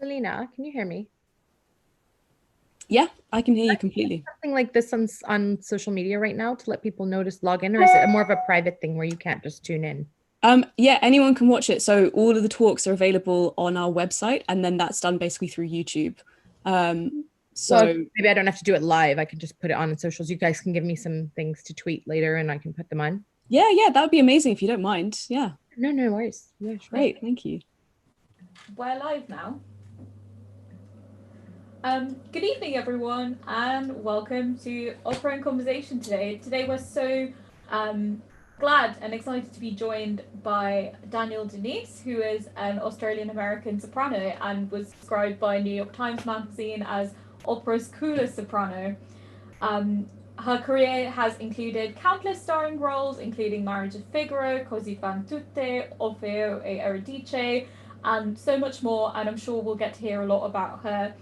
Selena, can you hear me? Yeah, I can hear you completely. Something like this on social media right now to let people know to log in, or is it more of a private thing where you can't just tune in? Yeah, anyone can watch it. So all of the talks are available on our website, and then that's done basically through YouTube. Um, Well, so maybe I don't have to do it live. I can just put it on socials. You guys can give me some things to tweet later and I can put them on. yeah, that would be amazing if you don't mind. Yeah, No, no worries. Yeah, sure. great, thank you. We're live now. Good evening, everyone, and welcome to Opera and Conversation today. Today, we're so um, glad and excited to be joined by Danielle de Niese, who is an Australian American soprano and was described by New York Times Magazine as opera's coolest soprano. Um, Her career has included countless starring roles, including Marriage of Figaro, Così fan tutte, Orfeo e Eurydice, and so much more. And I'm sure we'll get to hear a lot about her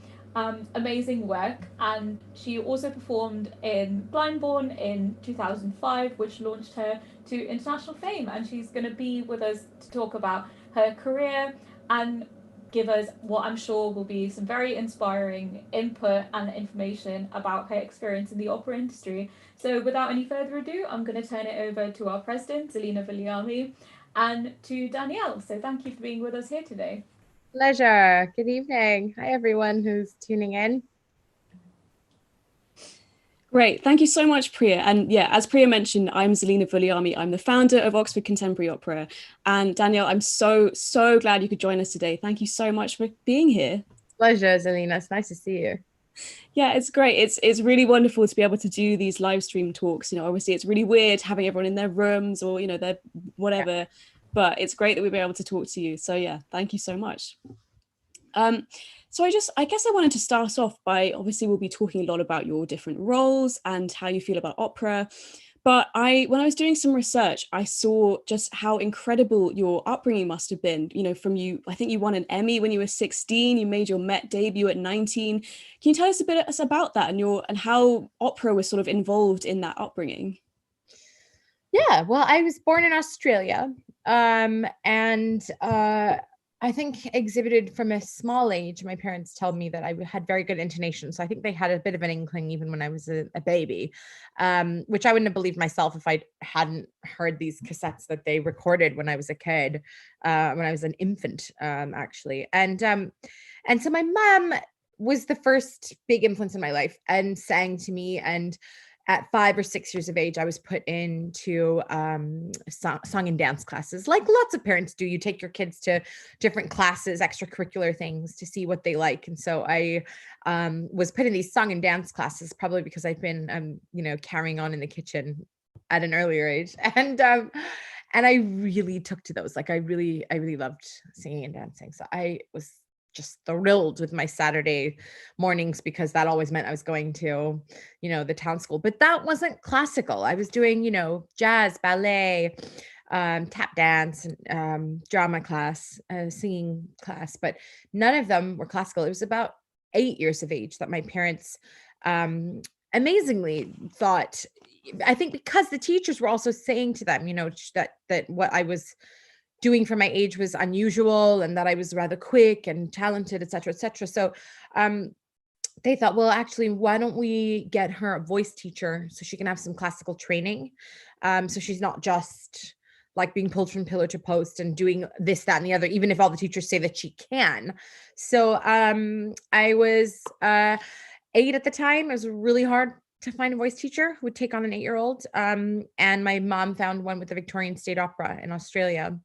amazing work. And she also performed in Blindborn in 2005, which launched her to international fame. And she's going to be with us to talk about her career and give us what I'm sure will be some very inspiring input and information about her experience in the opera industry. So, without any further ado, I'm going to turn it over to our president, Zelina Viliami, and to Danielle. So, thank you for being with us here today. Pleasure. Good evening. Hi, everyone who's tuning in. Great, thank you so much, Priya. And yeah, as Priya mentioned, I'm Zelina Viliami. I'm the founder of Oxford Contemporary Opera. And Danielle, I'm so glad you could join us today. Thank you so much for being here. Pleasure, Selena. It's nice to see you. Yeah, it's great. It's really wonderful to be able to do these live stream talks. Obviously it's really weird having everyone in their rooms or their whatever, but it's great that we'll be able to talk to you. So yeah, thank you so much. So I guess I wanted to start off by, obviously we'll be talking a lot about your different roles and how you feel about opera. But when I was doing some research, I saw just how incredible your upbringing must have been. From I think you won an Emmy when you were 16, you made your Met debut at 19. Can you tell us a bit about that and how opera was sort of involved in that upbringing? Yeah, well, I was born in Australia, and I think exhibited from a small age. My parents tell me that I had very good intonation, so I think they had a bit of an inkling even when I was a baby, which I wouldn't have believed myself if I hadn't heard these cassettes that they recorded when I was a kid, when I was an infant, actually. And so my mom was the first big influence in my life and sang to me. And at 5 or 6 years of age, I was put into song and dance classes, like lots of parents do. You take your kids to different classes, extracurricular things to see what they like. And so I was put in these song and dance classes, probably because I've been, carrying on in the kitchen at an earlier age. And I really took to those. Like I really loved singing and dancing. So I was just thrilled with my Saturday mornings because that always meant I was going to, the town school. But that wasn't classical. I was doing, jazz, ballet, tap dance, and drama class, singing class, but none of them were classical. It was about 8 years of age that my parents amazingly thought, I think because the teachers were also saying to them, that what I was doing for my age was unusual and that I was rather quick and talented, et cetera, et cetera. So they thought, well, actually, why don't we get her a voice teacher so she can have some classical training? So she's not just like being pulled from pillar to post and doing this, that, and the other, even if all the teachers say that she can. So I was 8 at the time. It was really hard to find a voice teacher who would take on an 8-year-old. And my mom found one with the Victorian State Opera in Australia,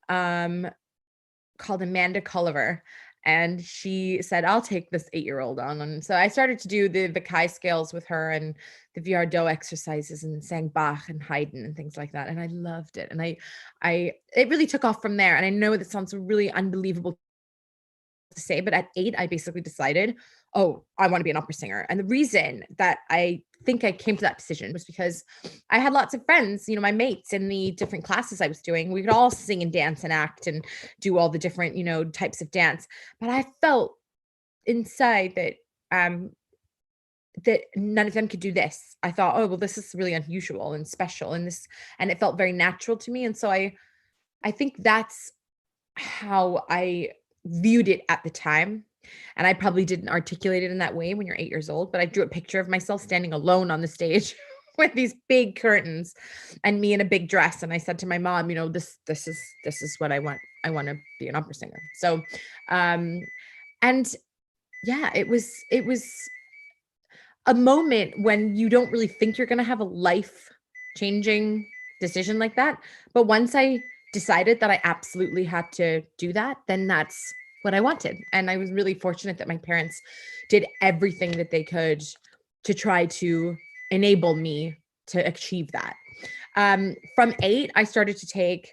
called Amanda Culliver. And she said, I'll take this 8-year-old on. And so I started to do the Kai scales with her and the Viardot exercises and sang Bach and Haydn and things like that. And I loved it. And it really took off from there. And I know that sounds really unbelievable to say, but at 8, I basically decided, oh, I want to be an opera singer. And the reason that I think I came to that decision was because I had lots of friends, my mates in the different classes I was doing. We could all sing and dance and act and do all the different, types of dance. But I felt inside that none of them could do this. I thought, oh, well, this is really unusual and special, and it felt very natural to me. And so I think that's how I viewed it at the time. And I probably didn't articulate it in that way when you're 8 years old, but I drew a picture of myself standing alone on the stage with these big curtains and me in a big dress. And I said to my mom, you know, this is what I want. I want to be an opera singer. So, and yeah, it was a moment when you don't really think you're going to have a life changing decision like that. But once I decided that I absolutely had to do that, then that's what I wanted. And I was really fortunate that my parents did everything that they could to try to enable me to achieve that. From 8, I started to take,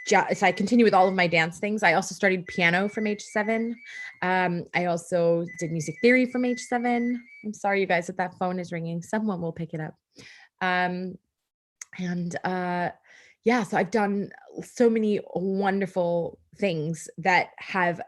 so I continue with all of my dance things. I also started piano from age 7. I also did music theory from age 7. I'm sorry, you guys, that phone is ringing. Someone will pick it up. Yeah, so I've done so many wonderful things that have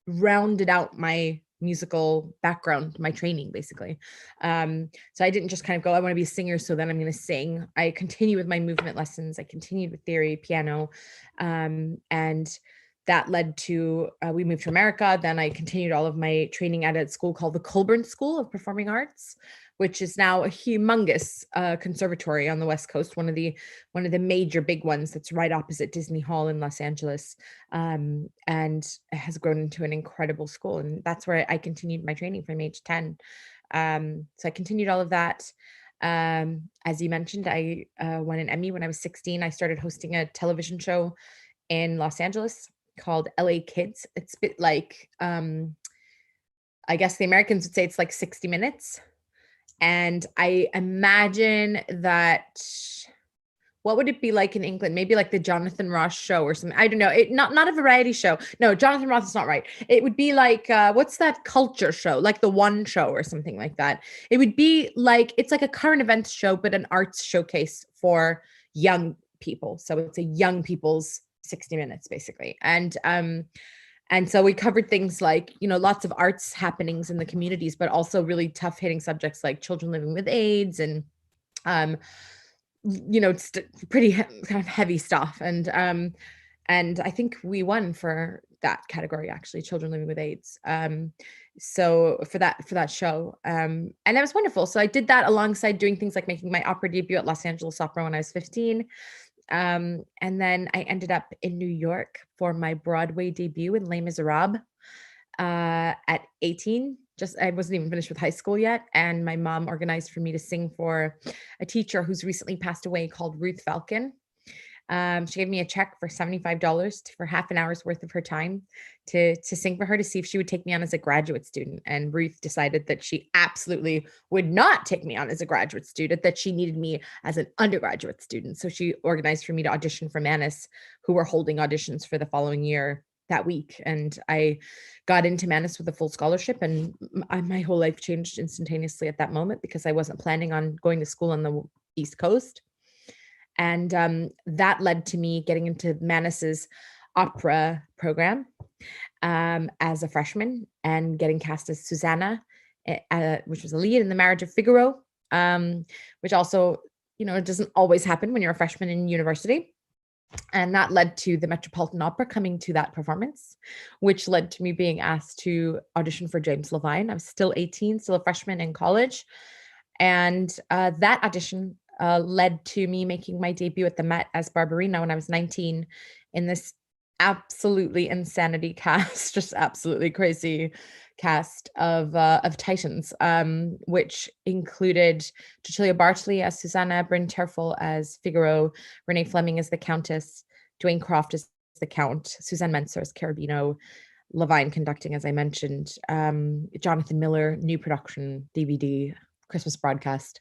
rounded out my musical background, my training, basically. So I didn't just kind of go, I want to be a singer, so then I'm going to sing. I continue with my movement lessons. I continued with theory, piano, and that led to, we moved to America. Then I continued all of my training at a school called the Colburn School of Performing Arts, which is now a humongous conservatory on the West Coast, one of the major big ones that's right opposite Disney Hall in Los Angeles, and it has grown into an incredible school. And that's where I continued my training from age 10. So I continued all of that. As you mentioned, I won an Emmy when I was 16. I started hosting a television show in Los Angeles called LA Kids. It's a bit like, I guess the Americans would say it's like 60 Minutes. And I imagine that, what would it be like in England? Maybe like the Jonathan Ross show or something. I don't know. Not a variety show. No, Jonathan Ross is not right. It would be like, what's that culture show? Like The One Show or something like that. It would be like, it's like a current events show, but an arts showcase for young people. So it's a young people's 60 Minutes, basically. And so we covered things like, you know, lots of arts happenings in the communities, but also really tough hitting subjects like children living with AIDS and, you know, it's pretty kind of heavy stuff. And I think we won for that category, actually, children living with AIDS. So for that show, and that was wonderful. So I did that alongside doing things like making my opera debut at Los Angeles Opera when I was 15. And then I ended up in New York for my Broadway debut in Les Miserables at 18. I wasn't even finished with high school yet. And my mom organized for me to sing for a teacher who's recently passed away called Ruth Falcon. She gave me a check for $75 for half an hour's worth of her time to sing for her, to see if she would take me on as a graduate student. And Ruth decided that she absolutely would not take me on as a graduate student, that she needed me as an undergraduate student. So she organized for me to audition for Manus, who were holding auditions for the following year that week. And I got into Manus with a full scholarship, and my whole life changed instantaneously at that moment, because I wasn't planning on going to school on the East Coast. And that led to me getting into Manus's opera program as a freshman, and getting cast as Susanna, which was a lead in The Marriage of Figaro, which also, you know, it doesn't always happen when you're a freshman in university. And that led to the Metropolitan Opera coming to that performance, which led to me being asked to audition for James Levine. I was still 18, still a freshman in college. And that audition led to me making my debut at the Met as Barbarina when I was 19, in this absolutely insanity cast, just absolutely crazy cast of Titans, which included Cecilia Bartley as Susanna, Bryn Terfel as Figaro, Renee Fleming as the Countess, Dwayne Croft as the Count, Suzanne Menser as Carabino, Levine conducting, as I mentioned, Jonathan Miller, new production, DVD, Christmas broadcast,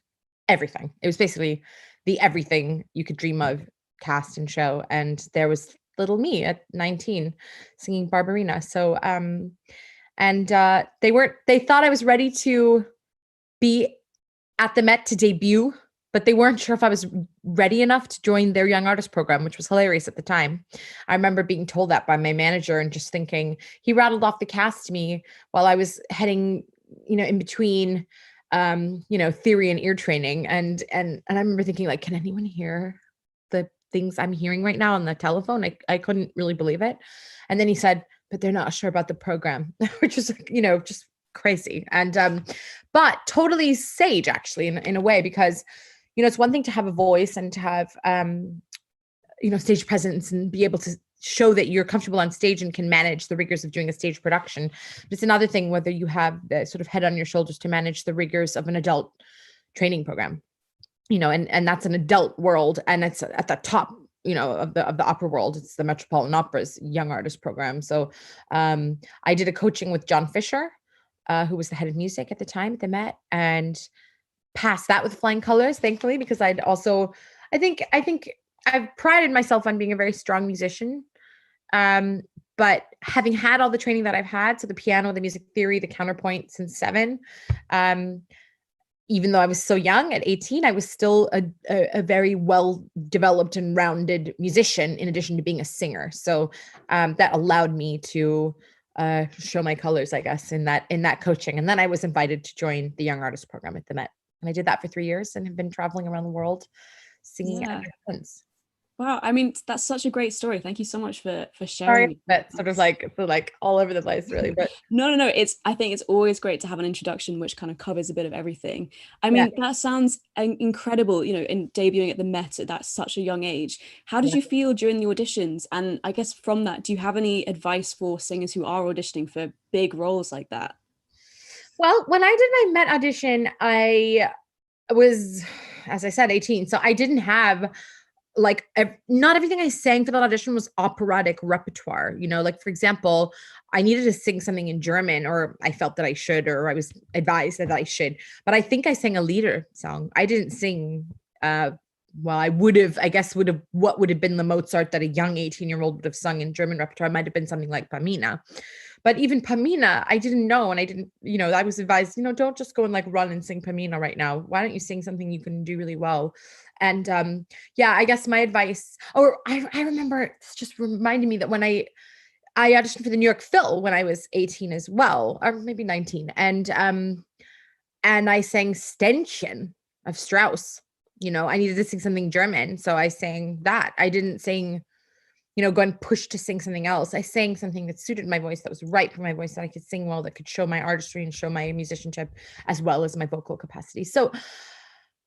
everything. It was basically the everything you could dream of cast and show. And there was little me at 19 singing Barbarina. So, they thought I was ready to be at the Met to debut, but they weren't sure if I was ready enough to join their young artist program, which was hilarious at the time. I remember being told that by my manager and just thinking, he rattled off the cast to me while I was heading, you know, in between, you know, theory and ear training. And I remember thinking, like, can anyone hear the things I'm hearing right now on the telephone? I couldn't really believe it. And then he said, but they're not sure about the program, which is, just crazy. And but totally sage, actually, in a way, because it's one thing to have a voice and to have stage presence and be able to show that you're comfortable on stage and can manage the rigors of doing a stage production. But it's another thing whether you have the sort of head on your shoulders to manage the rigors of an adult training program, and that's an adult world, and it's at the top, of the opera world. It's the Metropolitan Opera's young artist program. So I did a coaching with John Fisher, who was the head of music at the time at the Met, and passed that with flying colors, thankfully, because I think I've prided myself on being a very strong musician. But having had all the training that I've had, so the piano, the music theory, the counterpoint since 7, even though I was so young at 18, I was still a very well-developed and rounded musician in addition to being a singer. So that allowed me to show my colors, I guess, in that coaching. And then I was invited to join the Young Artist Program at the Met. And I did that for 3 years and have been traveling around the world singing ever since. Wow, I mean, that's such a great story. Thank you so much for sharing. Sorry, but sort of like all over the place, really. But no. I think it's always great to have an introduction which kind of covers a bit of everything. I mean, that sounds incredible, in debuting at the Met at such a young age. How did you feel during the auditions? And I guess from that, do you have any advice for singers who are auditioning for big roles like that? Well, when I did my Met audition, I was, as I said, 18. So I didn't have not everything I sang for that audition was operatic repertoire. Like, for example, I needed to sing something in German, or I felt that I should, or I was advised that I should. But I think I sang a lieder song. I didn't sing, I would have what would have been the Mozart that a young 18-year-old would have sung in German repertoire might have been something like Pamina. But even Pamina, I didn't know. And I didn't, I was advised, don't just go and run and sing Pamina right now. Why don't you sing something you can do really well? And I guess my advice, I remember, it's just reminding me that when I auditioned for the New York Phil when I was 18 as well, or maybe 19. And I sang Ständchen of Strauss. I needed to sing something German. So I sang that. I didn't sing, go and push to sing something else. I sang something that suited my voice, that was right for my voice, that I could sing well, that could show my artistry and show my musicianship as well as my vocal capacity. So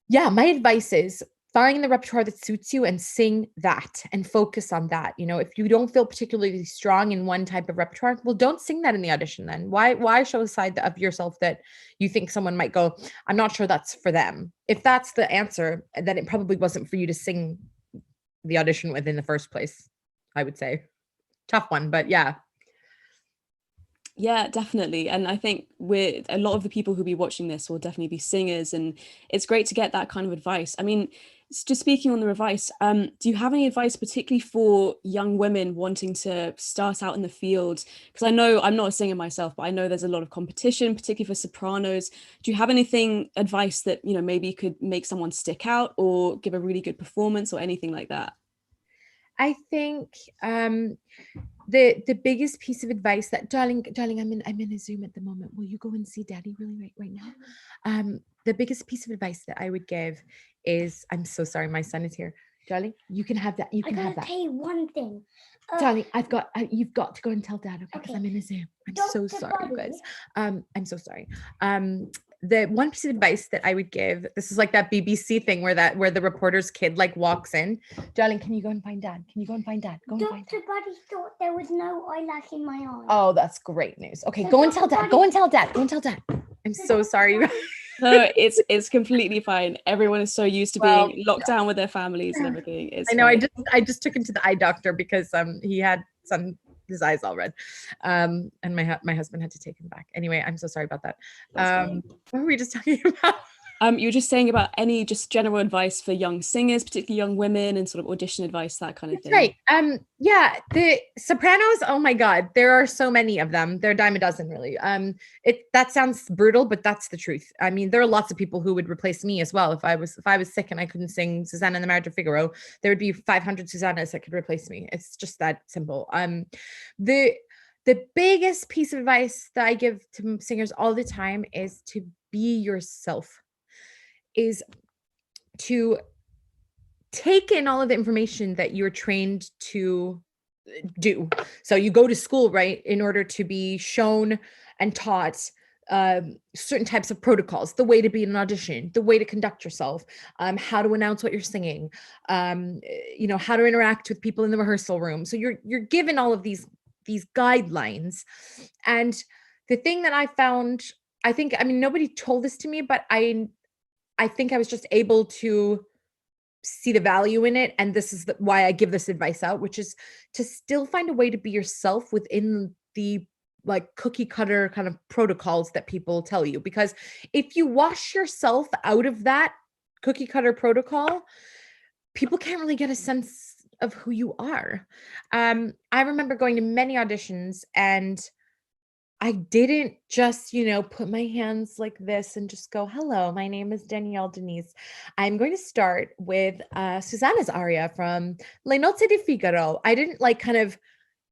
yeah, my advice is find the repertoire that suits you and sing that and focus on that. If you don't feel particularly strong in one type of repertoire, well, don't sing that in the audition then. Why show a side of yourself that you think someone might go, I'm not sure that's for them. If that's the answer, then it probably wasn't for you to sing the audition with in the first place, I would say. Tough one, but yeah. Yeah, definitely. And I think with a lot of the people who'll be watching this will definitely be singers, and it's great to get that kind of advice. I mean, just speaking on the advice, do you have any advice particularly for young women wanting to start out in the field? Because I know I'm not a singer myself, but I know there's a lot of competition, particularly for sopranos. Do you have advice that, maybe could make someone stick out or give a really good performance or anything like that? I think the biggest piece of advice that, darling, I'm in a Zoom at the moment. Will you go and see Daddy really right now? The biggest piece of advice that I would give is, I'm so sorry, my son is here. Darling, you can have that. You can have that. I gotta tell you one thing. Darling, you've got to go and tell Dad, okay? Because I'm in a Zoom. I'm so sorry, you guys. I'm so sorry. The one piece of advice that I would give, this is like that BBC thing where the reporter's kid walks in. Darling, can you go and find Dad? Can you go and find Dad? Go and find Dad. Dr. Buddy thought there was no eyelash in my eye. Oh, that's great news. Okay, so go and tell Dad. Go and tell Dad. Go and tell Dad. I'm so sorry, you guys. No, it's completely fine. Everyone is so used to being locked down with their families and everything. I know. Fine. I just took him to the eye doctor because he had his eyes all red, and my husband had to take him back. Anyway, I'm so sorry about that. What were we just talking about? You were just saying about any just general advice for young singers, particularly young women, and sort of audition advice, that kind of thing. Right. Yeah, the sopranos, oh my God, there are so many of them. They're a dime a dozen, really. That sounds brutal, but that's the truth. I mean, there are lots of people who would replace me as well. If I was sick and I couldn't sing Susanna and the Marriage of Figaro, there would be 500 Susannas that could replace me. It's just that simple. The biggest piece of advice that I give to singers all the time is to be yourself. Is to take in all of the information that you're trained to do. So you go to school, right, in order to be shown and taught certain types of protocols, the way to be in an audition, the way to conduct yourself, how to announce what you're singing, how to interact with people in the rehearsal room. So you're given all of these guidelines. And the thing that I found, I mean, nobody told this to me, but I think I was just able to see the value in it. And this is why I give this advice out, which is to still find a way to be yourself within the like cookie cutter kind of protocols that people tell you. Because if you wash yourself out of that cookie cutter protocol, people can't really get a sense of who you are. I remember going to many auditions, and I didn't just, put my hands like this and just go, hello, my name is Danielle de Niese. I'm going to start with Susanna's aria from Le Nozze di Figaro. I didn't kind of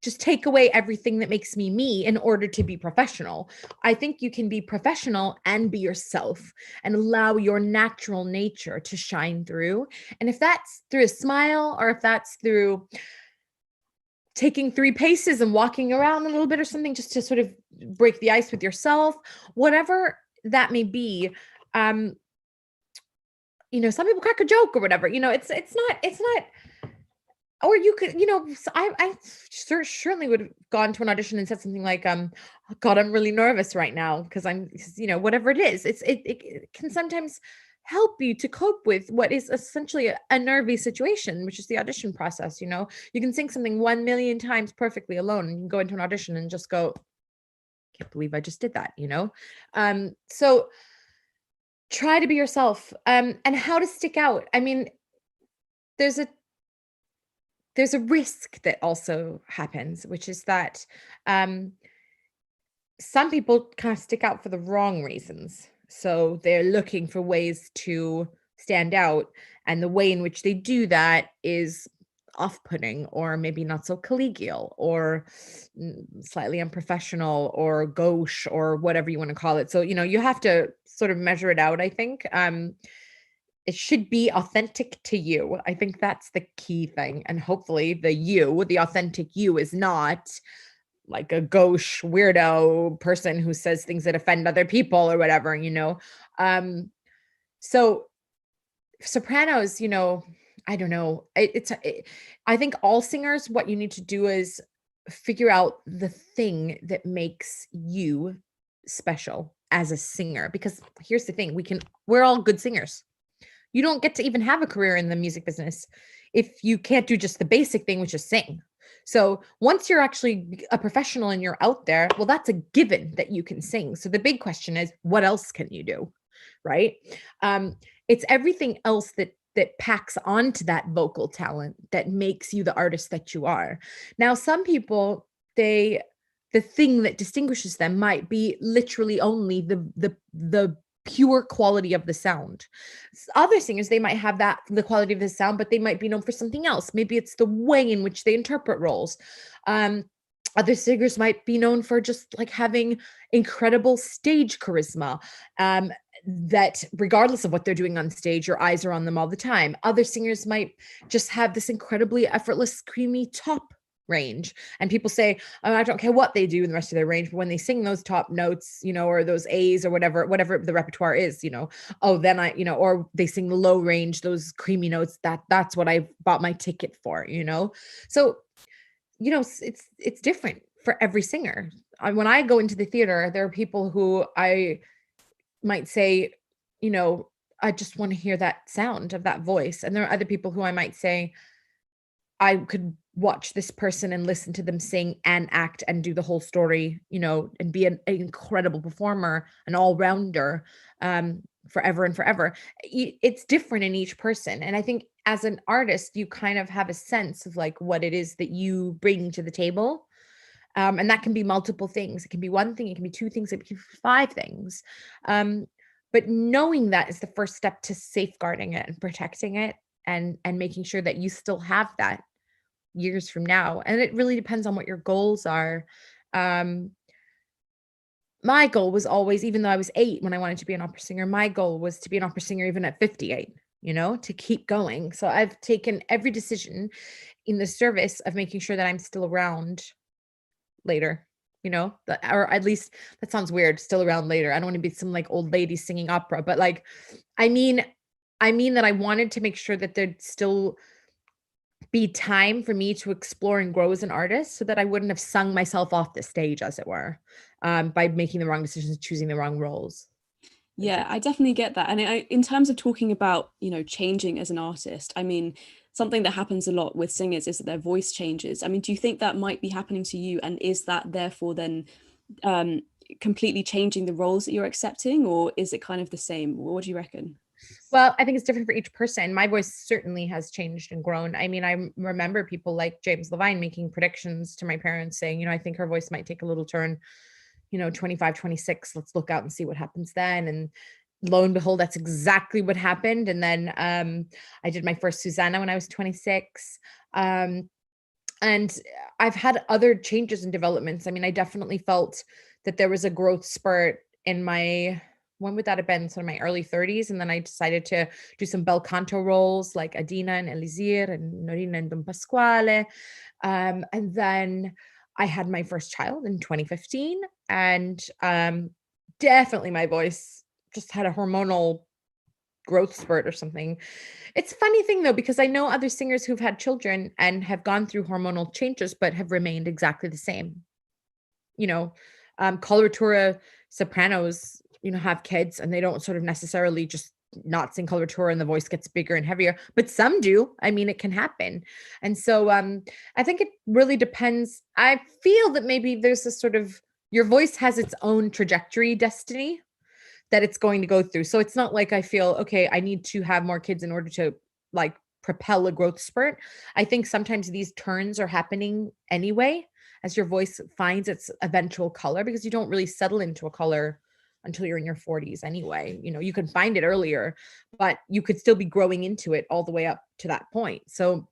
just take away everything that makes me me in order to be professional. I think you can be professional and be yourself and allow your natural nature to shine through. And if that's through a smile, or if that's through taking 3 paces and walking around a little bit or something, just to sort of break the ice with yourself, whatever that may be. Some people crack a joke or whatever, it's not, or you could, I certainly would have gone to an audition and said something like, oh God, I'm really nervous right now because whatever it is, it can sometimes help you to cope with what is essentially a nervy situation, which is the audition process. You can sing something 1 million times perfectly alone, and you can go into an audition and just go, can't believe I just did that, so try to be yourself. And how to stick out. I mean, there's a risk that also happens, which is that some people kind of stick out for the wrong reasons. So they're looking for ways to stand out. And the way in which they do that is off-putting, or maybe not so collegial, or slightly unprofessional, or gauche, or whatever you want to call it. So, you have to sort of measure it out, I think. It should be authentic to you. I think that's the key thing. And hopefully the authentic you is not like a gauche weirdo person who says things that offend other people or whatever, So sopranos, I don't know. I think all singers, what you need to do is figure out the thing that makes you special as a singer. Because here's the thing, we're all good singers. You don't get to even have a career in the music business if you can't do just the basic thing, which is sing. So once you're actually a professional and you're out there, well, that's a given that you can sing. So the big question is, what else can you do? Right? It's everything else that packs onto that vocal talent that makes you the artist that you are. Now, some people, the thing that distinguishes them might be literally only the pure quality of the sound. Other singers, they might have the quality of the sound, but they might be known for something else. Maybe it's the way in which they interpret roles. Other singers might be known for just having incredible stage charisma, that regardless of what they're doing on stage, your eyes are on them all the time. Other singers might just have this incredibly effortless, creamy top range, and people say, oh, I don't care what they do in the rest of their range, but when they sing those top notes, or those A's or whatever the repertoire is, oh, then or they sing the low range, those creamy notes, that's what I bought my ticket for, so it's different for every singer. When I go into the theater, there are people who I might say, I just want to hear that sound of that voice, and there are other people who I might say, I could watch this person and listen to them sing and act and do the whole story, and be an incredible performer, an all-rounder, forever and forever. It's different in each person. And I think as an artist, you kind of have a sense of what it is that you bring to the table. And that can be multiple things. It can be one thing, it can be 2 things, it can be 5 things. But knowing that is the first step to safeguarding it and protecting it, and making sure that you still have that years from now. And it really depends on what your goals are. My goal was always, even though I was 8 when I wanted to be an opera singer, my goal was to be an opera singer even at 58. to keep going. So I've taken every decision in the service of making sure that I'm still around later, or at least that sounds weird, still around later. I don't want to be some like old lady singing opera, but like, I mean that I wanted to make sure that there'd still be time for me to explore and grow as an artist so that I wouldn't have sung myself off the stage, as it were, by making the wrong decisions, choosing the wrong roles. Yeah, I definitely get that. And in terms of talking about, changing as an artist, I mean, something that happens a lot with singers is that their voice changes. I mean, do you think that might be happening to you? And is that therefore then completely changing the roles that you're accepting, or is it kind of the same? What do you reckon? Well, I think it's different for each person. My voice certainly has changed and grown. I mean, I remember people like James Levine making predictions to my parents saying, I think her voice might take a little turn, 25, 26, let's look out and see what happens then. And lo and behold, that's exactly what happened. And then I did my first Susanna when I was 26. And I've had other changes and developments. I mean, I definitely felt that there was a growth spurt in when would that have been? So in my early 30s. And then I decided to do some bel canto roles like Adina and Elisir and Norina and Don Pasquale. And then I had my first child in 2015. And definitely my voice just had a hormonal growth spurt or something. It's a funny thing though, because I know other singers who've had children and have gone through hormonal changes, but have remained exactly the same. Coloratura sopranos, have kids and they don't sort of necessarily just not sing coloratura and the voice gets bigger and heavier, but some do. I mean, it can happen. And so I think it really depends. I feel that maybe there's a sort of, your voice has its own trajectory destiny that it's going to go through. So it's not like I feel, okay, I need to have more kids in order to like propel a growth spurt. I think sometimes these turns are happening anyway as your voice finds its eventual color, because you don't really settle into a color until you're in your 40s anyway. You can find it earlier, but you could still be growing into it all the way up to that point. So,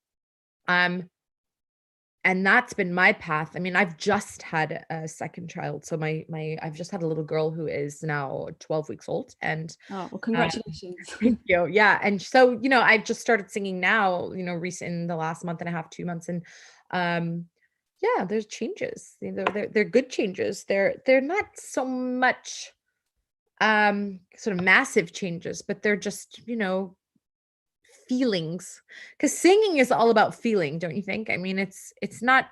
and that's been my path. I mean, I've just had a second child. So I've just had a little girl who is now 12 weeks old. And oh, well, congratulations. Thank you. Yeah. And so, I've just started singing now, recent in the last month and a half, 2 months. And yeah, there's changes. They're good changes. They're not so much sort of massive changes, but they're just, feelings, because singing is all about feeling, don't you think? I mean, it's not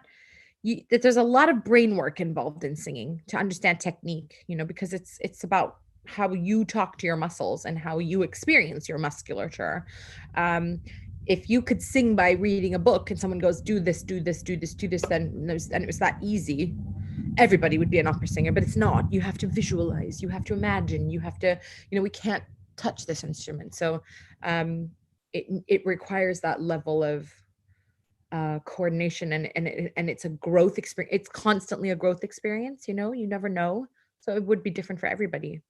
there's a lot of brain work involved in singing to understand technique, because it's about how you talk to your muscles and how you experience your musculature. If you could sing by reading a book and someone goes, do this, do this, do this, do this, then it was that easy, everybody would be an opera singer. But it's not. You have to visualize, you have to imagine, you have to, we can't touch this instrument. So it requires that level of coordination, and it's a growth experience. It's constantly a growth experience, you never know. So it would be different for everybody.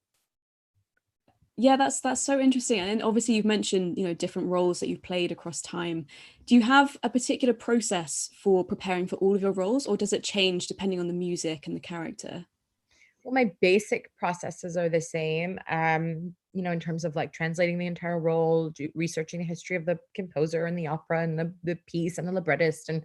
Yeah, that's so interesting. And obviously you've mentioned, different roles that you've played across time. Do you have a particular process for preparing for all of your roles, or does it change depending on the music and the character? Well, my basic processes are the same, in terms of like translating the entire role, researching the history of the composer and the opera and the piece and the librettist, and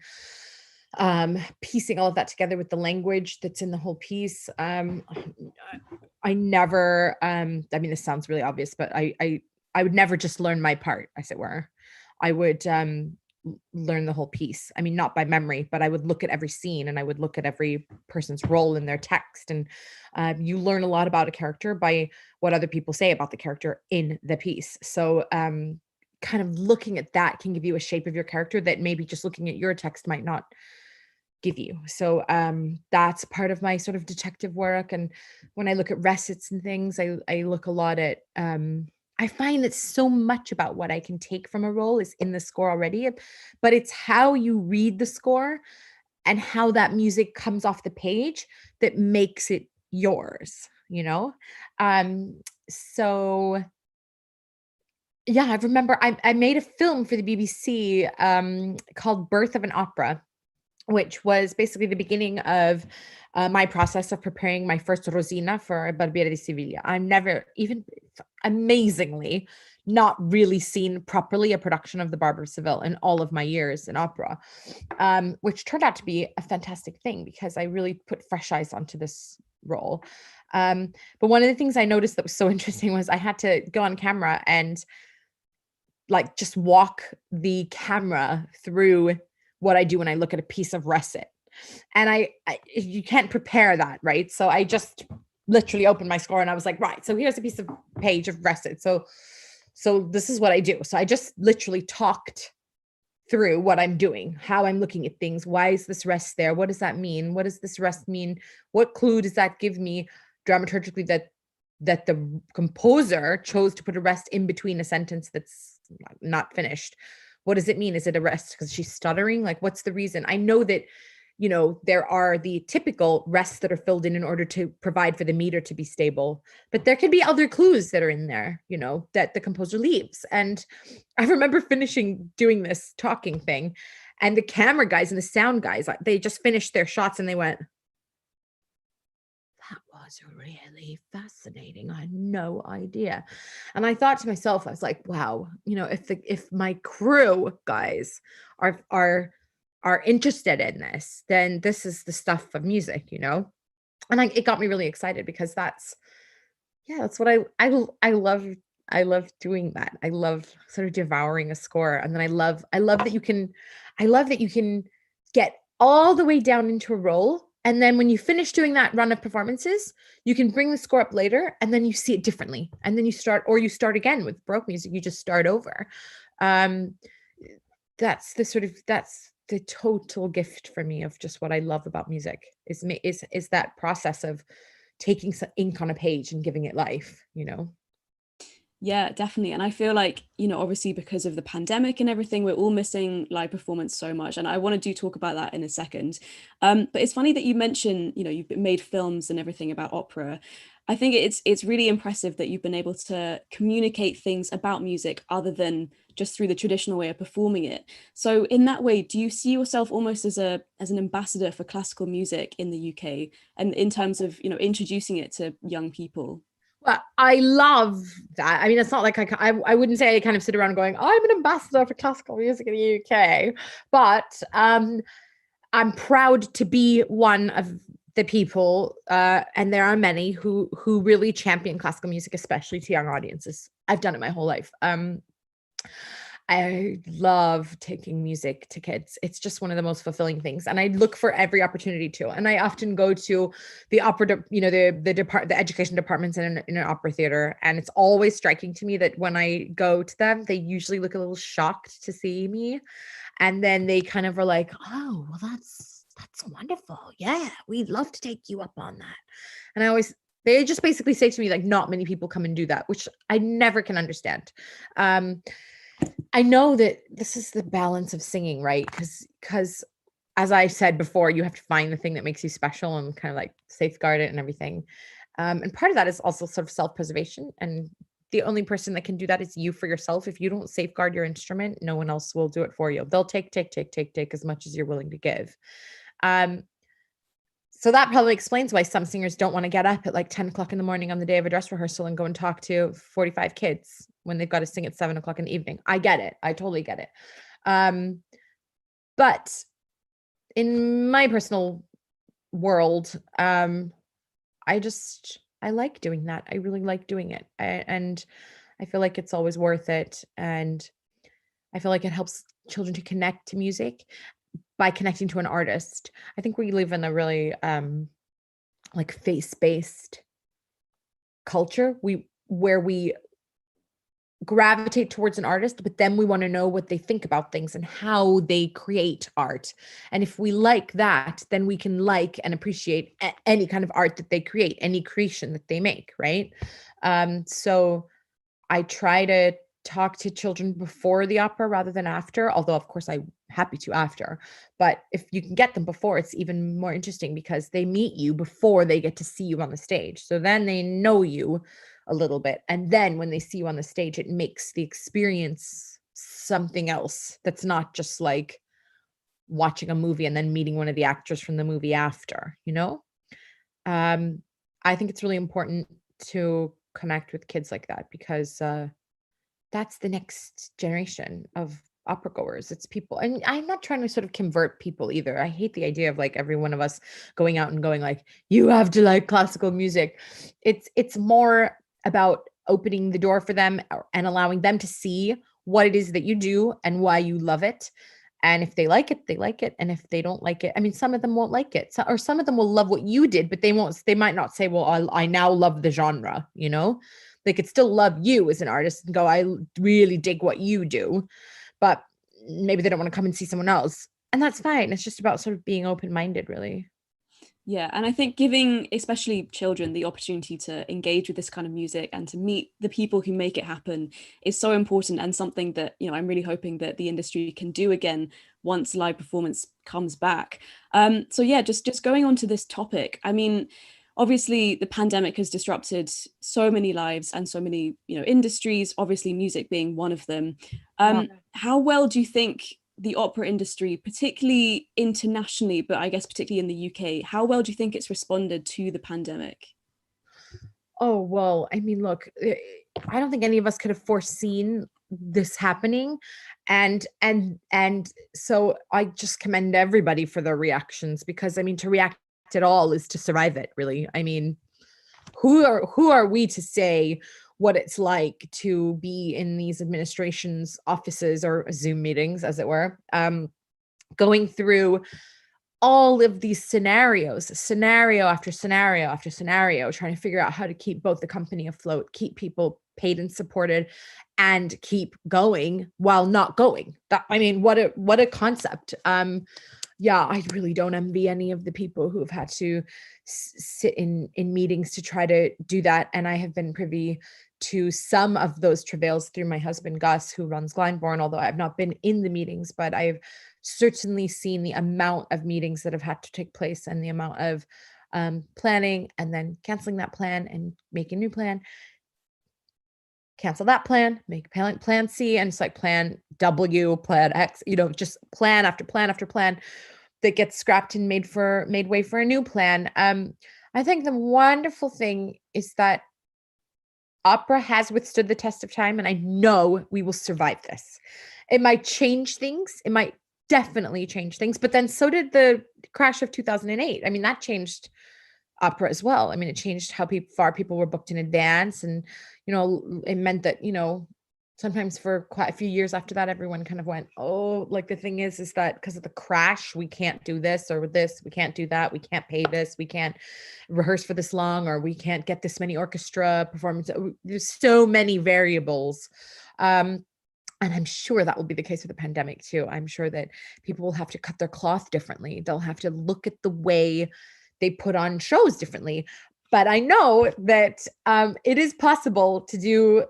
piecing all of that together with the language that's in the whole piece. I never, I mean, this sounds really obvious, but I would never just learn my part, as it were. I would learn the whole piece. I mean, not by memory, but I would look at every scene and I would look at every person's role in their text. And you learn a lot about a character by what other people say about the character in the piece. So kind of looking at that can give you a shape of your character that maybe just looking at your text might not give you. So that's part of my sort of detective work. And when I look at recits and things, I look a lot at I find that so much about what I can take from a role is in the score already, but it's how you read the score and how that music comes off the page that makes it yours, so yeah, I remember I made a film for the BBC called Birth of an Opera, which was basically the beginning of my process of preparing my first Rosina for Barbiere di Siviglia. I'm never even, amazingly, not really seen properly a production of the Barber of Seville in all of my years in opera, which turned out to be a fantastic thing because I really put fresh eyes onto this role. But one of the things I noticed that was so interesting was I had to go on camera and like just walk the camera through what I do when I look at a piece of recit. And I you can't prepare that, right? So I just literally opened my score and I was like, right, so here's a piece of page of recit. So this is what I do. So I just literally talked through what I'm doing, how I'm looking at things. Why is this rest there? What does that mean? What does this rest mean? What clue does that give me dramaturgically that the composer chose to put a rest in between a sentence that's not finished? What does it mean? Is it a rest because she's stuttering? Like, what's the reason? I know that, you know, there are the typical rests that are filled in order to provide for the meter to be stable, but there can be other clues that are in there, you know, that the composer leaves. And I remember finishing doing this talking thing, and the camera guys and the sound guys, they just finished their shots and they went, that was really fascinating. I had no idea. And I thought to myself, I was like, wow, you know, if my crew guys are interested in this, then this is the stuff of music, you know? And it got me really excited because that's what I love. I love doing that. I love sort of devouring a score. And then I love that you can get all the way down into a role. And then when you finish doing that run of performances, you can bring the score up later and then you see it differently. And then you start again with Baroque music, you just start over. That's the total gift for me of just what I love about music is that process of taking some ink on a page and giving it life, you know? Yeah, definitely. And I feel like, you know, obviously because of the pandemic and everything, we're all missing live performance so much. And I want to talk about that in a second. But it's funny that you mentioned, you know, you've made films and everything about opera. I think it's really impressive that you've been able to communicate things about music other than just through the traditional way of performing it. So in that way, do you see yourself almost as an ambassador for classical music in the UK, and in terms of, you know, introducing it to young people? Well, I love that. I mean, it's not like I wouldn't say I kind of sit around going, I'm an ambassador for classical music in the UK, but I'm proud to be one of the people, and there are many who really champion classical music, especially to young audiences. I've done it my whole life. I love taking music to kids. It's just one of the most fulfilling things. And I look for every opportunity to. And I often go to the opera, you know, the education departments in an opera theater. And it's always striking to me that when I go to them, they usually look a little shocked to see me. And then they kind of are like, oh, well, that's wonderful. Yeah, we'd love to take you up on that. And they just basically say to me, like, not many people come and do that, which I never can understand. I know that this is the balance of singing, right? Because as I said before, you have to find the thing that makes you special and kind of like safeguard it and everything. And part of that is also sort of self-preservation. And the only person that can do that is you for yourself. If you don't safeguard your instrument, no one else will do it for you. They'll take as much as you're willing to give. So that probably explains why some singers don't want to get up at like 10 o'clock in the morning on the day of a dress rehearsal and go and talk to 45 kids when they've got to sing at 7 o'clock in the evening. I get it. I totally get it. But in my personal world, I like doing that. I really like doing it. And I feel like it's always worth it. And I feel like it helps children to connect to music by connecting to an artist. I think we live in a really like face-based culture where we gravitate towards an artist, but then we want to know what they think about things and how they create art. And if we like that, then we can like and appreciate any kind of art that they create, any creation that they make, right? So I try to talk to children before the opera rather than after, although of course I'm happy to after. But if you can get them before, it's even more interesting because they meet you before they get to see you on the stage. So then they know you a little bit. And then when they see you on the stage, it makes the experience something else that's not just like watching a movie and then meeting one of the actors from the movie after, you know? I think it's really important to connect with kids like that because that's the next generation of opera goers. It's people, and I'm not trying to sort of convert people either. I hate the idea of like every one of us going out and going like, you have to like classical music. It's more about opening the door for them and allowing them to see what it is that you do and why you love it. And if they like it, they like it. And if they don't like it, I mean, some of them won't like it. Or some of them will love what you did, but they might not say, well, I now love the genre, you know? They could still love you as an artist and go, I really dig what you do, but maybe they don't want to come and see someone else. And that's fine. It's just about sort of being open-minded, really. Yeah, and I think giving especially children the opportunity to engage with this kind of music and to meet the people who make it happen is so important, and something that, you know, I'm really hoping that the industry can do again once live performance comes back. So yeah, just going on to this topic. I mean, obviously the pandemic has disrupted so many lives and so many, you know, industries, obviously music being one of them. How well do you think the opera industry, particularly internationally, but I guess particularly in the UK, how well do you think it's responded to the pandemic? Oh, well, I mean, look, I don't think any of us could have foreseen this happening. And so I just commend everybody for their reactions, because I mean, to react at all is to survive it, really. I mean, who are we to say what it's like to be in these administrations' offices or Zoom meetings, as it were, going through all of these scenarios, scenario after scenario after scenario, trying to figure out how to keep both the company afloat, keep people paid and supported, and keep going while not going. That, I mean, what a concept. Yeah, I really don't envy any of the people who have had to sit in meetings to try to do that. And I have been privy to some of those travails through my husband, Gus, who runs Glyndebourne, although I've not been in the meetings, but I've certainly seen the amount of meetings that have had to take place and the amount of planning and then canceling that plan and make a new plan, cancel that plan, make plan C, and it's like plan W, plan X, you know, just plan after plan after plan that gets scrapped and made way for a new plan. I think the wonderful thing is that opera has withstood the test of time, and I know we will survive this. It might change things. It might definitely change things, but then so did the crash of 2008. I mean, that changed opera as well. I mean, it changed how far people were booked in advance. And, you know, it meant that, you know, sometimes for quite a few years after that, everyone kind of went, oh, like the thing is that because of the crash, we can't do this or this, we can't do that. We can't pay this. We can't rehearse for this long, or we can't get this many orchestra performances. There's so many variables. And I'm sure that will be the case with the pandemic too. I'm sure that people will have to cut their cloth differently. They'll have to look at the way they put on shows differently. But I know that it is possible to do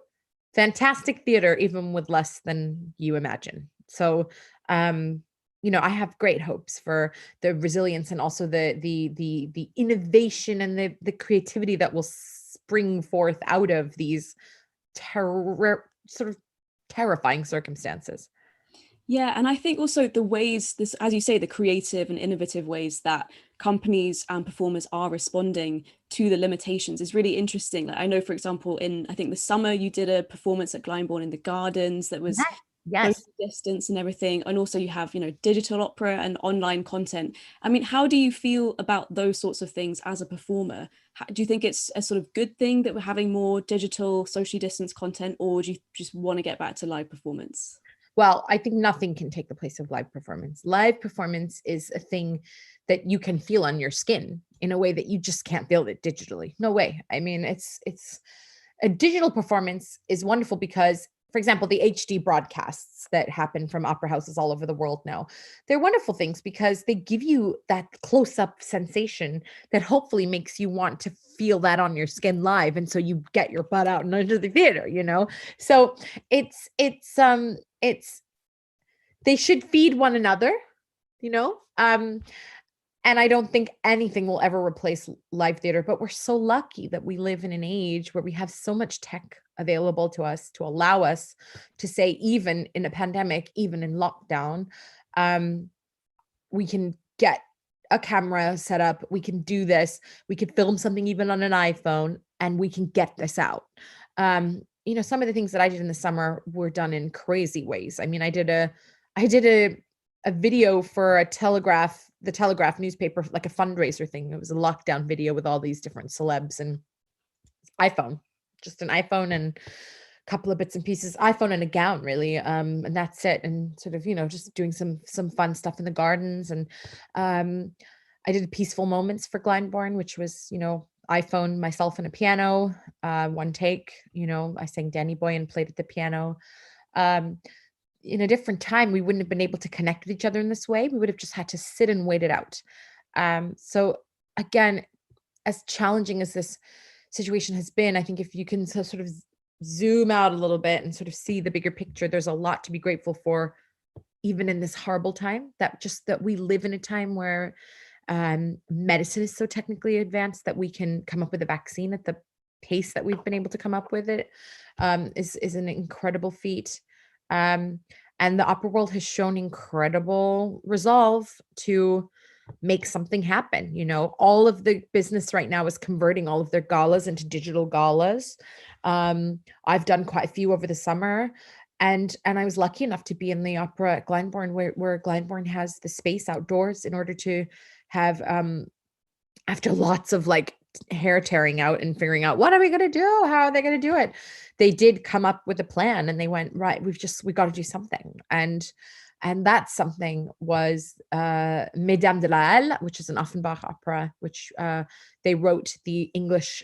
fantastic theater even with less than you imagine. So, you know, I have great hopes for the resilience and also the innovation and the creativity that will spring forth out of these sort of terrifying circumstances. Yeah, and I think also the ways this, as you say, the creative and innovative ways that companies and performers are responding to the limitations is really interesting. Like I know, for example, in I think the summer you did a performance at Glyndebourne in the Gardens that was yes, social distance and everything, and also you have, you know, digital opera and online content. I mean, how do you feel about those sorts of things as a performer? Do you think it's a sort of good thing that we're having more digital, socially distanced content, or do you just want to get back to live performance? Well, I think nothing can take the place of live performance. Live performance is a thing that you can feel on your skin in a way that you just can't feel it digitally. No way. I mean, it's a digital performance is wonderful because, for example, the HD broadcasts that happen from opera houses all over the world now, they're wonderful things because they give you that close-up sensation that hopefully makes you want to feel that on your skin live. And so you get your butt out and into the theater, you know? So it's they should feed one another, you know? And I don't think anything will ever replace live theater, but we're so lucky that we live in an age where we have so much tech available to us to allow us to say, even in a pandemic, even in lockdown, we can get a camera set up, we can do this, we could film something even on an iPhone, and we can get this out. some of the things that I did in the summer were done in crazy ways. I mean, I did a video for the Telegraph newspaper, like a fundraiser thing. It was a lockdown video with all these different celebs and just an iPhone and a couple of bits and pieces, iPhone and a gown really. And that's it. And sort of, just doing some fun stuff in the gardens. And I did Peaceful Moments for Glyndebourne, which was, iPhone, myself and a piano, one take, I sang Danny Boy and played at the piano. In a different time, we wouldn't have been able to connect with each other in this way. We would have just had to sit and wait it out. So again, as challenging as this situation has been, I think if you can sort of zoom out a little bit and sort of see the bigger picture, there's a lot to be grateful for, even in this horrible time, that we live in a time where medicine is so technically advanced that we can come up with a vaccine at the pace that we've been able to come up with it, is an incredible feat. And the opera world has shown incredible resolve to make something happen. All of the business right now is converting all of their galas into digital galas. I've done quite a few over the summer, and I was lucky enough to be in the opera at Glyndebourne, where Glyndebourne has the space outdoors in order to have, after lots of like hair tearing out and figuring out, what are we going to do? How are they going to do it? They did come up with a plan, and they went, right, we got to do something. And that something was Mesdames de la Halle, which is an Offenbach opera, which they wrote the English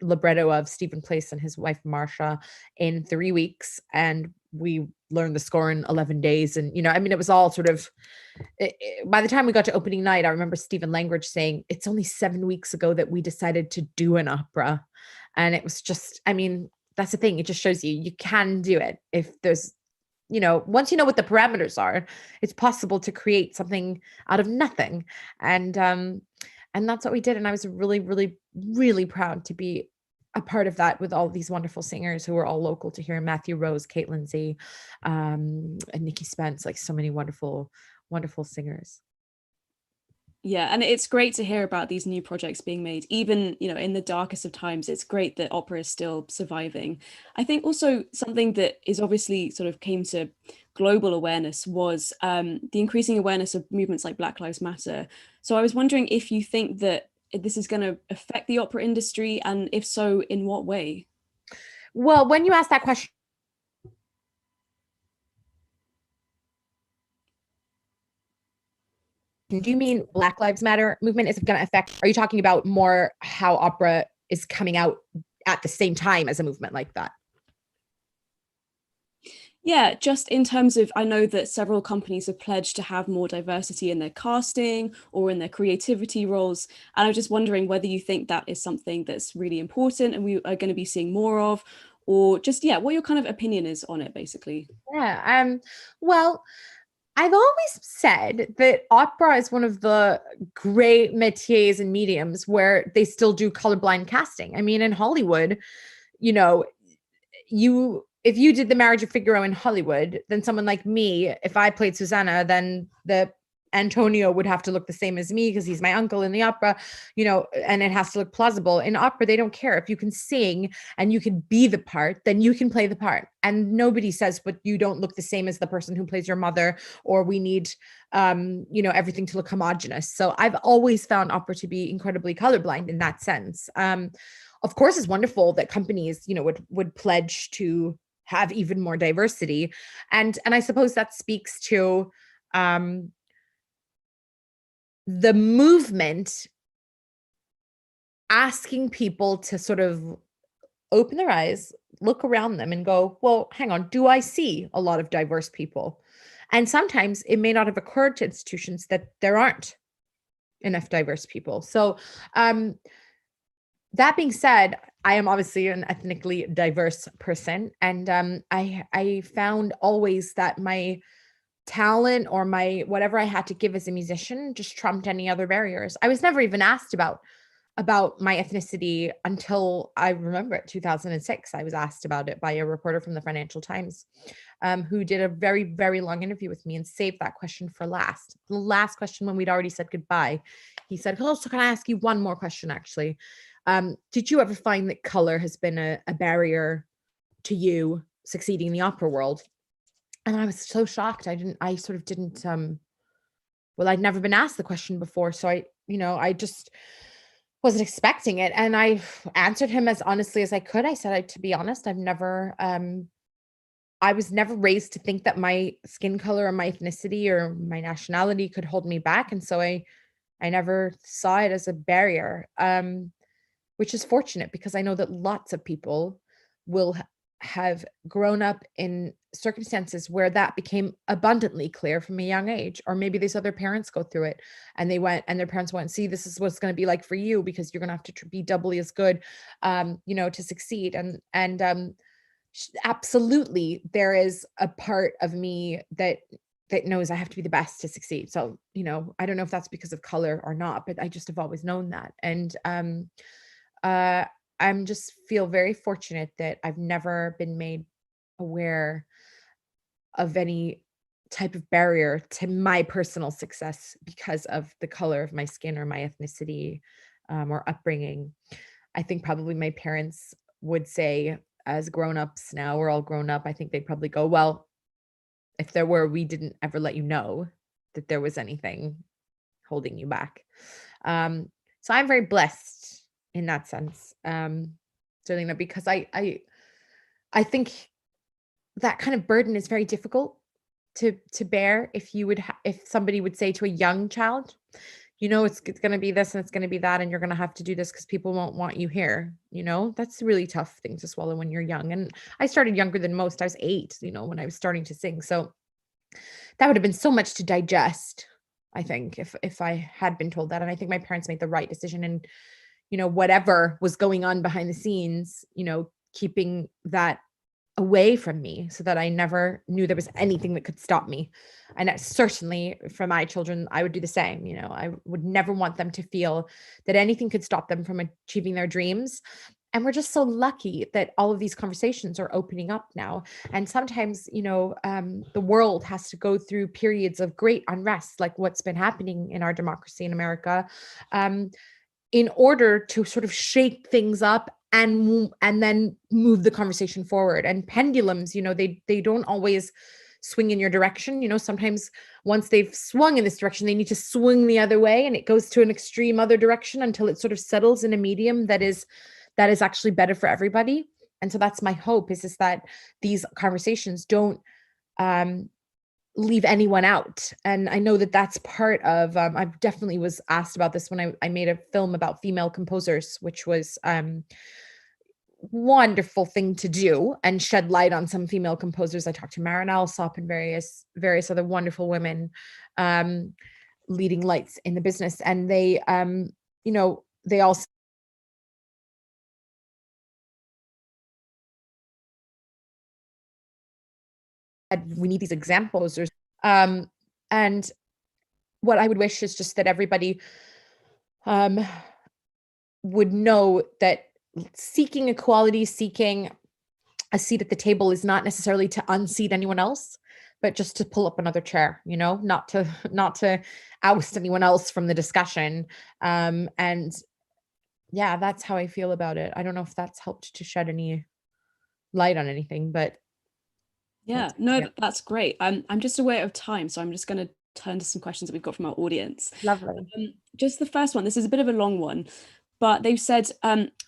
libretto of Stephen Place and his wife Marcia in 3 weeks, and we learned the score in 11 days. And it was all sort of, by the time we got to opening night, I remember Stephen Langridge saying, it's only 7 weeks ago that we decided to do an opera. And it was just, that's the thing, it just shows you can do it. If there's, once you know what the parameters are, it's possible to create something out of nothing. And that's what we did. And I was really, really, really proud to be a part of that with all these wonderful singers who were all local to here. Matthew Rose, Kate Lindsay, and Nikki Spence, like so many wonderful, wonderful singers. Yeah, and it's great to hear about these new projects being made, even, in the darkest of times. It's great that opera is still surviving. I think also something that is obviously sort of came to global awareness was the increasing awareness of movements like Black Lives Matter. So I was wondering if you think that this is going to affect the opera industry, and if so, in what way? Well, when you ask that question, do you mean Black Lives Matter movement is going to affect? Are you talking about more how opera is coming out at the same time as a movement like that? Yeah, just in terms of, I know that several companies have pledged to have more diversity in their casting or in their creativity roles. And I was just wondering whether you think that is something that's really important and we are going to be seeing more of, or just, what your kind of opinion is on it, basically. Yeah. Well, I've always said that opera is one of the great métiers and mediums where they still do colorblind casting. In Hollywood, if you did The Marriage of Figaro in Hollywood, then someone like me, if I played Susanna, then the Antonio would have to look the same as me because he's my uncle in the opera, and it has to look plausible. In opera, they don't care. If you can sing and you can be the part, then you can play the part. And nobody says, but you don't look the same as the person who plays your mother, or we need, everything to look homogenous. So I've always found opera to be incredibly colorblind in that sense. Of course, it's wonderful that companies, would pledge to have even more diversity. And I suppose that speaks to the movement asking people to sort of open their eyes, look around them and go, well, hang on, do I see a lot of diverse people? And sometimes it may not have occurred to institutions that there aren't enough diverse people. So that being said, I am obviously an ethnically diverse person. And I found always that my talent or my whatever I had to give as a musician just trumped any other barriers. I was never even asked about my ethnicity until I remember it, 2006. I was asked about it by a reporter from the Financial Times, who did a very, very long interview with me and saved that question for last. The last question when we'd already said goodbye. He said, "Oh, so can I ask you one more question, actually? Did you ever find that color has been a barrier to you succeeding in the opera world. And I was so shocked. Well, I'd never been asked the question before. So I just wasn't expecting it. And I answered him as honestly as I could. I said, to be honest, I was never raised to think that my skin color or my ethnicity or my nationality could hold me back. And so I never saw it as a barrier, which is fortunate because I know that lots of people will have grown up in circumstances where that became abundantly clear from a young age, or maybe they saw their parents go through it and their parents went, see, this is what's going to be like for you because you're going to have to be doubly as good, to succeed. And absolutely, there is a part of me that knows I have to be the best to succeed. So, I don't know if that's because of color or not, but I just have always known that. And I'm just feel very fortunate that I've never been made aware of any type of barrier to my personal success because of the color of my skin or my ethnicity, or upbringing. I think probably my parents would say, as grown-ups now, we're all grown up, I think they'd probably go, well, if there were, we didn't ever let you know that there was anything holding you back. So I'm very blessed in that sense. Certainly not, because I think that kind of burden is very difficult to bear. If somebody would say to a young child, it's going to be this and it's going to be that, and you're going to have to do this because people won't want you here. That's a really tough thing to swallow when you're young. And I started younger than most. I was 8, when I was starting to sing. So that would have been so much to digest, I think, if I had been told that. And I think my parents made the right decision. And, whatever was going on behind the scenes, keeping that away from me so that I never knew there was anything that could stop me. And certainly for my children, I would do the same. I would never want them to feel that anything could stop them from achieving their dreams. And we're just so lucky that all of these conversations are opening up now. And sometimes, the world has to go through periods of great unrest, like what's been happening in our democracy in America, in order to sort of shake things up and then move the conversation forward. And pendulums, they don't always swing in your direction. Sometimes once they've swung in this direction, they need to swing the other way, and it goes to an extreme other direction until it sort of settles in a medium that is actually better for everybody. And so that's my hope, is that these conversations don't leave anyone out. And I know that that's part of, I definitely was asked about this when I made a film about female composers, which was wonderful thing to do and shed light on some female composers. I talked to Marin Alsop and various other wonderful women, leading lights in the business. And they, they all we need these examples. And what I would wish is just that everybody would know that seeking equality, seeking a seat at the table is not necessarily to unseat anyone else, but just to pull up another chair, not to oust anyone else from the discussion. And yeah, that's how I feel about it. I don't know if that's helped to shed any light on anything, but that's great. I'm just aware of time, so I'm just going to turn to some questions that we've got from our audience. Lovely. Just the first one. This is a bit of a long one, but they've said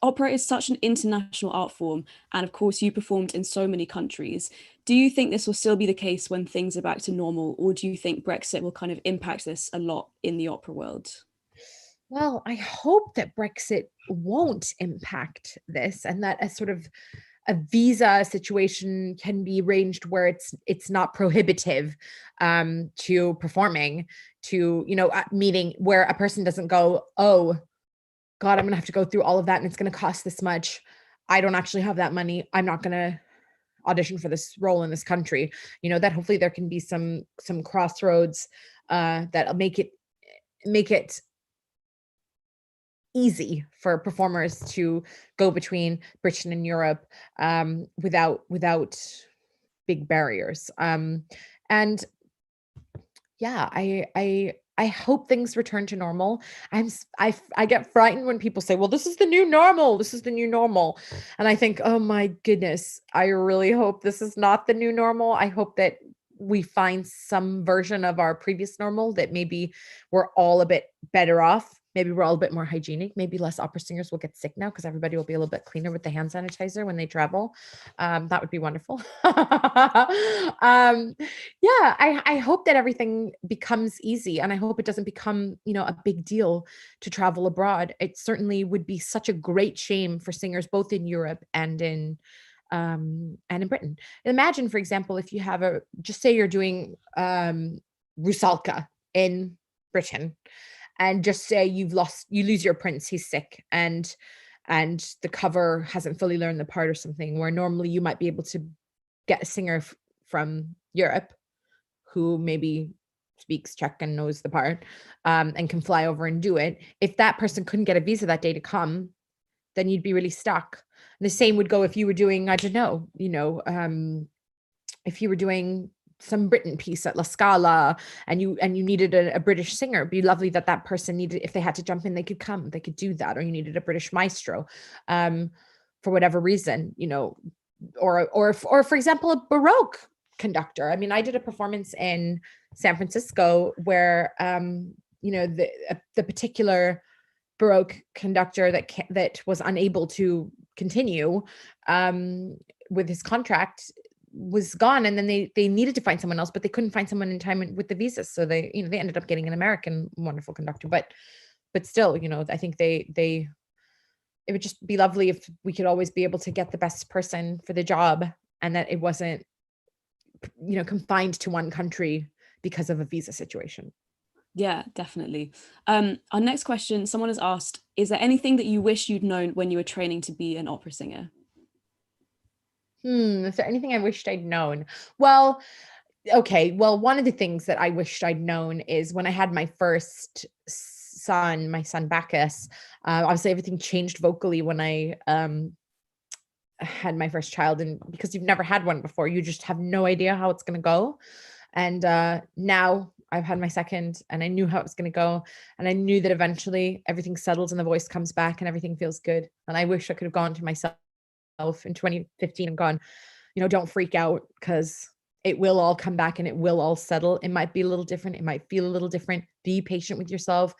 opera is such an international art form, and of course you performed in so many countries. Do you think this will still be the case when things are back to normal, or do you think Brexit will kind of impact this a lot in the opera world? Well, I hope that Brexit won't impact this, and that a visa situation can be arranged where it's not prohibitive to performing, to meaning where a person doesn't go, oh God, I'm gonna have to go through all of that and it's gonna cost this much. I don't actually have that money. I'm not gonna audition for this role in this country. That hopefully there can be some crossroads that'll make it easy for performers to go between Britain and Europe without big barriers. And yeah, I hope things return to normal. I get frightened when people say, well, this is the new normal. This is the new normal. And I think, oh my goodness, I really hope this is not the new normal. I hope that we find some version of our previous normal that maybe we're all a bit better off. Maybe we're all a bit more hygienic. Maybe less opera singers will get sick now because everybody will be a little bit cleaner with the hand sanitizer when they travel. That would be wonderful. Yeah, I hope that everything becomes easy, and I hope it doesn't become, a big deal to travel abroad. It certainly would be such a great shame for singers both in Europe and in Britain. Imagine, for example, if you have just say you're doing Rusalka in Britain, and just say you lose your prince, he's sick, and the cover hasn't fully learned the part or something, where normally you might be able to get a singer from Europe who maybe speaks Czech and knows the part, and can fly over and do it. If that person couldn't get a visa that day to come, then you'd be really stuck. And the same would go if you were doing, I don't know, if you were doing some Britain piece at La Scala and you needed a British singer, it'd be lovely that person needed, if they had to jump in, they could come, they could do that. Or you needed a British maestro, for whatever reason, or for example, a Baroque conductor. I mean, I did a performance in San Francisco where, the particular Baroque conductor that was unable to continue with his contract was gone, and then they needed to find someone else, but they couldn't find someone in time with the visas, so they ended up getting an American wonderful conductor. But still, I think it would just be lovely if we could always be able to get the best person for the job, and that it wasn't confined to one country because of a visa situation. Yeah, definitely. Our next question, someone has asked, is there anything that you wish you'd known when you were training to be an opera singer? Is there anything I wished I'd known? Well, okay. Well, one of the things that I wished I'd known is when I had my first son, my son Bacchus, obviously everything changed vocally when I had my first child. And because you've never had one before, you just have no idea how it's going to go. And now I've had my second, and I knew how it was going to go. And I knew that eventually everything settles and the voice comes back and everything feels good. And I wish I could have gone to myself in 2015 and gone, don't freak out, because it will all come back and it will all settle. It might be a little different. It might feel a little different. Be patient with yourself.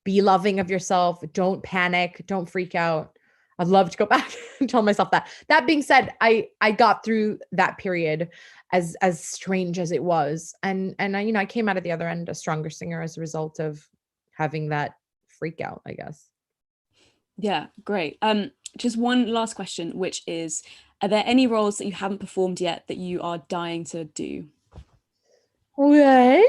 Be loving of yourself. Don't panic. Don't freak out. I'd love to go back and tell myself that. That being said, I got through that period as strange as it was. And I came out of the other end a stronger singer as a result of having that freak out, I guess. Yeah, great. Just one last question, which is, are there any roles that you haven't performed yet that you are dying to do? Well,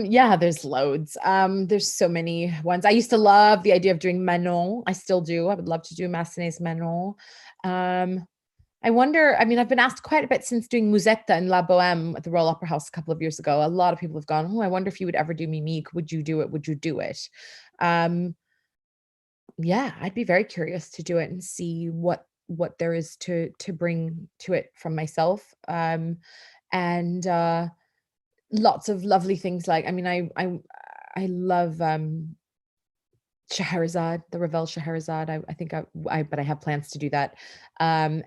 yeah, there's loads. There's so many ones. I used to love the idea of doing Manon. I still do. I would love to do Massenet's Manon. I wonder, I've been asked quite a bit since doing Musetta in La Bohème at the Royal Opera House a couple of years ago. A lot of people have gone, I wonder if you would ever do Mimique. Would you do it? Would you do it? Yeah, I'd be very curious to do it and see what there is to bring to it from myself. And lots of lovely things. Like, I love Scheherazade, the Ravel Scheherazade. I think but I have plans to do that. And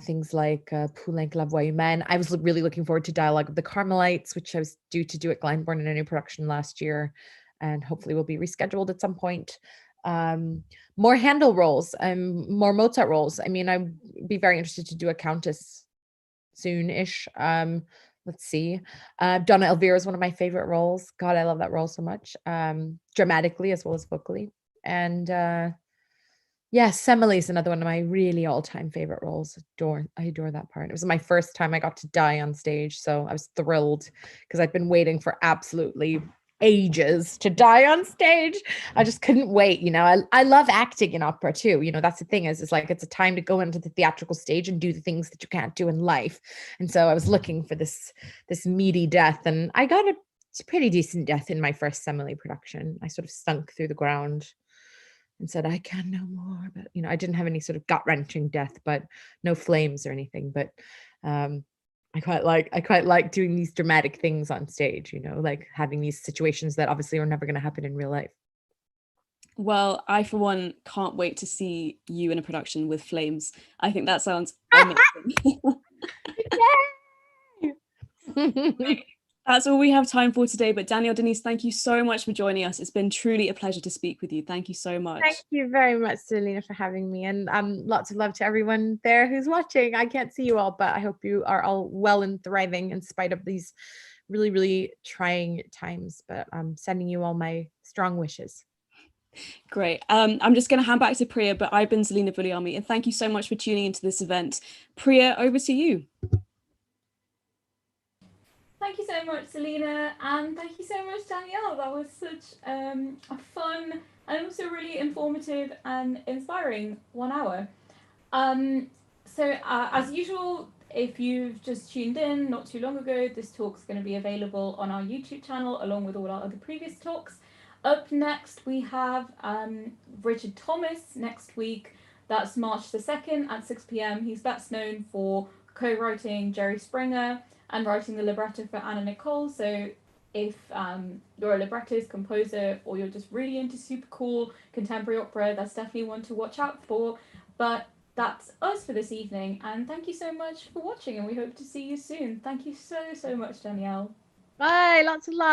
things like Poulenc, La Voix Humaine. I was really looking forward to Dialogue of the Carmelites, which I was due to do at Glyndebourne in a new production last year, and hopefully will be rescheduled at some point. More Handel roles, more Mozart roles. I'd be very interested to do a Countess soon-ish. Let's see. Donna Elvira is one of my favorite roles. God, I love that role so much, dramatically as well as vocally. And Semele is another one of my really all-time favorite roles. I adore that part. It was my first time I got to die on stage, so I was thrilled because I'd been waiting for absolutely ages to die on stage. I just couldn't wait. I love acting in opera too. That's the thing is like it's a time to go into the theatrical stage and do the things that you can't do in life. And so I was looking for this meaty death, and I got a pretty decent death in my first Semele production. I sort of sunk through the ground and said, I can no more. But I didn't have any sort of gut-wrenching death, but no flames or anything. But I quite like doing these dramatic things on stage, you know, like having these situations that obviously are never going to happen in real life. Well, I for one can't wait to see you in a production with flames. I think that sounds amazing. That's all we have time for today. But Danielle, Denise, thank you so much for joining us. It's been truly a pleasure to speak with you. Thank you so much. Thank you very much, Selena, for having me. And lots of love to everyone there who's watching. I can't see you all, but I hope you are all well and thriving in spite of these really, really trying times. But I'm sending you all my strong wishes. Great. I'm just going to hand back to Priya, but I've been Selena Vuliami, and thank you so much for tuning into this event. Priya, over to you. Thank you so much, Selena, and thank you so much, Danielle. That was such a fun and also really informative and inspiring 1 hour. As usual, if you've just tuned in not too long ago, this talk's going to be available on our YouTube channel along with all our other previous talks. Up next, we have Richard Thomas next week. That's March the 2nd at 6 p.m. He's best known for co-writing Jerry Springer and writing the libretto for Anna Nicole. So if you're a librettist, composer, or you're just really into super cool contemporary opera, that's definitely one to watch out for. But that's us for this evening, and thank you so much for watching, and we hope to see you soon. Thank you so much, Danielle. Bye, lots of love.